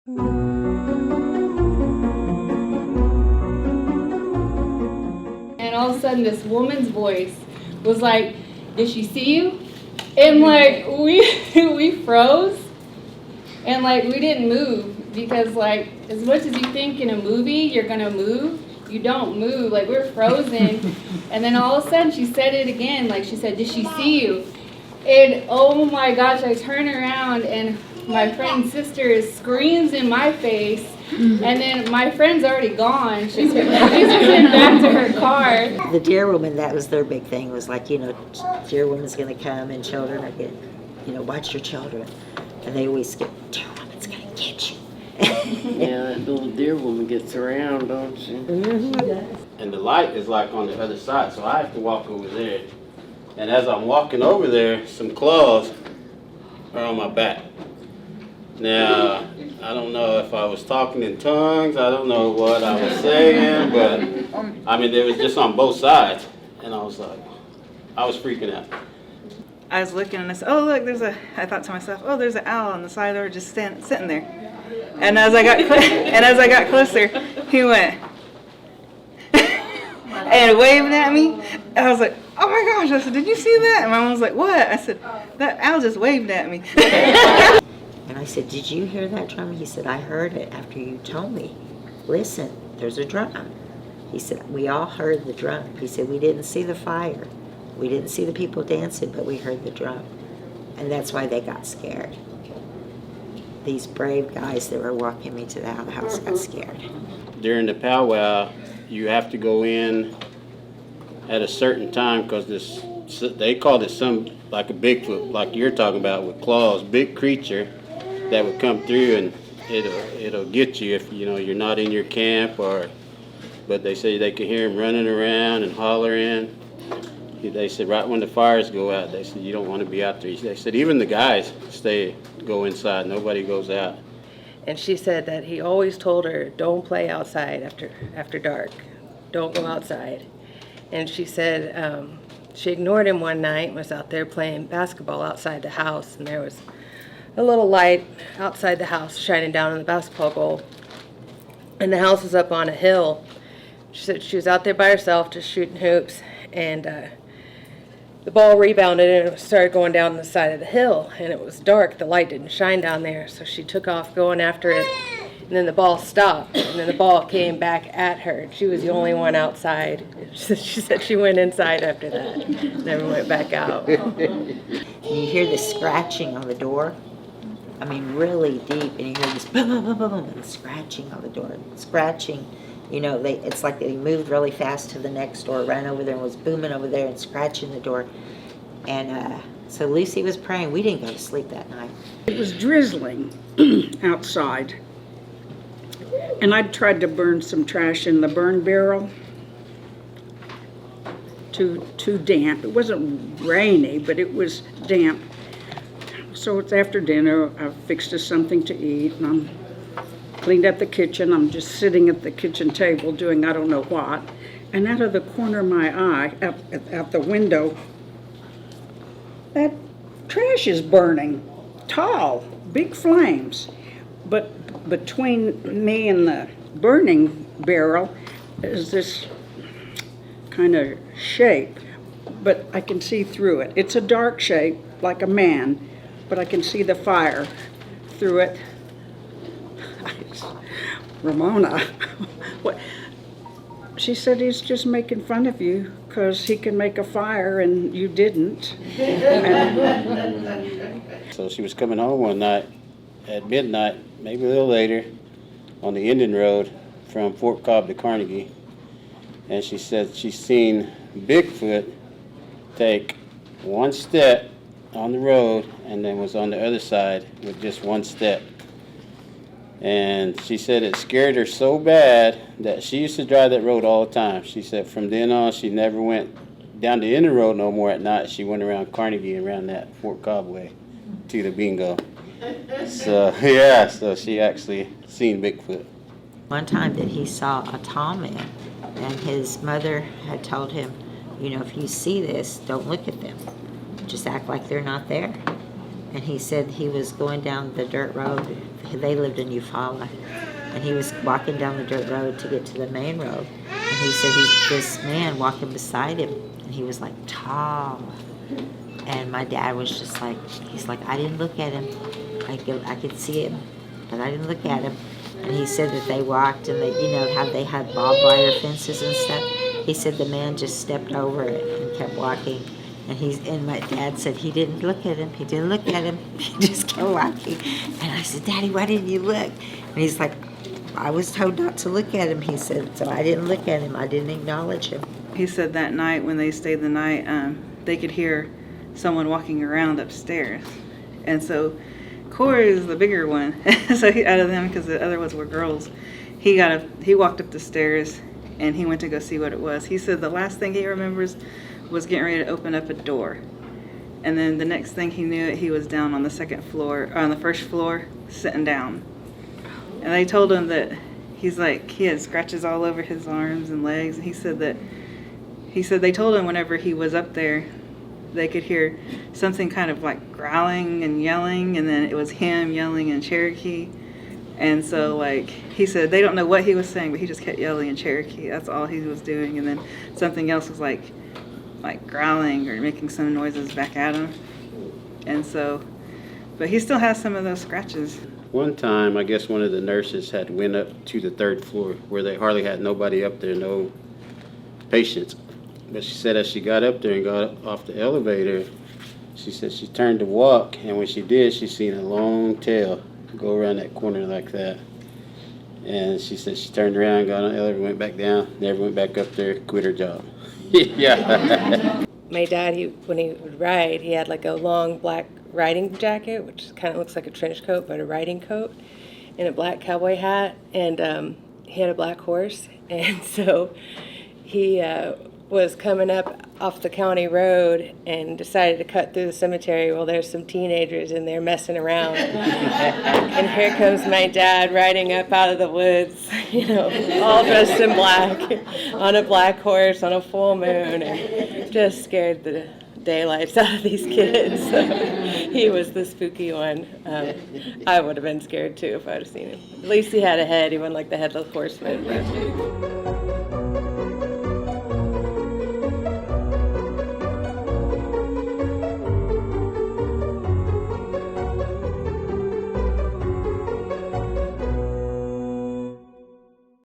And all of a sudden this woman's voice was like, "Did she see you?" And like we froze and like we didn't move because like as much as you think in a movie you're gonna move, you don't move. Like we're frozen. And then all of a sudden she said it again, like she said, "Did she see you?" And oh my gosh, I turn around and my friend's sister screams in my face. And then my friend's already gone. She's been back to her car. The deer woman, that was their big thing, was like, deer woman's going to come and children are going to, watch your children. And they always get, deer woman's going to get you. Yeah, that little deer woman gets around, don't she? Mm-hmm. And the light is like on the other side, so I have to walk over there. And as I'm walking over there, some claws are on my back. Now, I don't know if I was talking in tongues, I don't know what I was saying, but I mean, it was just on both sides. And I was like, I was freaking out. I was looking and I said, "Oh, look, I thought to myself, oh, there's an owl on the side of the road just sitting there." And as I got closer, he went and waved at me. And I was like, "Oh my gosh," I said, "Did you see that?" And my mom was like, "What?" I said, "That owl just waved at me." And I said, "Did you hear that drum?" He said, "I heard it after you told me. Listen, there's a drum." He said, "We all heard the drum." He said, "We didn't see the fire. We didn't see the people dancing, but we heard the drum." And that's why they got scared. These brave guys that were walking me to the house got scared. During the powwow, you have to go in at a certain time because they called it some, like a Bigfoot, like you're talking about with claws, big creature that would come through and it'll get you if you're not in your camp but they say they can hear him running around and hollering. They said right when the fires go out, they said you don't want to be out there. They said even the guys go inside, nobody goes out. And she said that he always told her, "Don't play outside after dark. Don't go outside." And she said she ignored him one night and was out there playing basketball outside the house, and there was a little light outside the house shining down on the basketball goal. And the house was up on a hill. She said she was out there by herself just shooting hoops, and the ball rebounded and it started going down the side of the hill, and it was dark. The light didn't shine down there, so she took off going after it, and then the ball stopped, and then the ball came back at her. She was the only one outside. She said she went inside after that, never went back out. And you hear the scratching on the door. I mean, really deep, and you hear this boom, boom, boom, boom, boom, and scratching on the door. Scratching, it's like they moved really fast to the next door, ran over there and was booming over there and scratching the door. And so Lucy was praying. We didn't go to sleep that night. It was drizzling outside, and I'd tried to burn some trash in the burn barrel. Too damp. It wasn't rainy, but it was damp. So it's after dinner. I fixed us something to eat, and I'm cleaned up the kitchen. I'm just sitting at the kitchen table doing I don't know what, and out of the corner of my eye, out the window, that trash is burning, tall, big flames. But between me and the burning barrel is this kind of shape, but I can see through it. It's a dark shape, like a man, but I can see the fire through it. Ramona, what? She said, "He's just making fun of you because he can make a fire and you didn't." So she was coming home one night at midnight, maybe a little later, on the Indian Road from Fort Cobb to Carnegie. And she said she's seen Bigfoot take one step on the road and then was on the other side with just one step. And she said it scared her so bad that she used to drive that road all the time. She said from then on she never went down the Indian Road no more at night. She went around Carnegie and around that Fort Cobb way to the bingo. So yeah, so she actually seen Bigfoot. One time that he saw a tall man, and his mother had told him, if you see this, don't look at them. Just act like they're not there. and he said he was going down the dirt road. They lived in Eufaula, and he was walking down the dirt road to get to the main road. And he said this man walking beside him, and he was like tall. And my dad was just like, he's like, I didn't look at him. I could see him, but I didn't look at him. And he said that they walked, and they, you know, how they had barbed wire fences and stuff. He said the man just stepped over it and kept walking. And my dad said he didn't look at him. He didn't look at him. He just kept walking. And I said, Daddy, why didn't you look? And he's like, I was told not to look at him. He said, so I didn't look at him. I didn't acknowledge him. He said that night when they stayed the night, they could hear someone walking around upstairs. And so Corey is the bigger one. So out of them, because the other ones were girls, he walked up the stairs and he went to go see what it was. He said the last thing he remembers was getting ready to open up a door. And then the next thing he knew, he was down on the first floor, sitting down. And they told him that he's like, he had scratches all over his arms and legs. And he said they told him whenever he was up there, they could hear something kind of like growling and yelling, and then it was him yelling in Cherokee. And so, like, he said they don't know what he was saying, but he just kept yelling in Cherokee. That's all he was doing. And then something else was like growling or making some noises back at him. And so, but he still has some of those scratches. One time, I guess one of the nurses had went up to the 3rd floor where they hardly had nobody up there, no patients. But she said as she got up there and got off the elevator, she said she turned to walk, and when she did, she seen a long tail go around that corner like that. And she said she turned around, got on the elevator, went back down, never went back up there, quit her job. Yeah. My dad, when he would ride, he had like a long black riding jacket, which kind of looks like a trench coat, but a riding coat, and a black cowboy hat, and he had a black horse. And so he was coming up off the county road and decided to cut through the cemetery. Well, there's some teenagers in there messing around. And here comes my dad riding up out of the woods, you know, all dressed in black, on a black horse, on a full moon, and just scared the daylights out of these kids. So he was the spooky one. I would have been scared too if I'd have seen him. At least he had a head. He wasn't like the headless horseman. But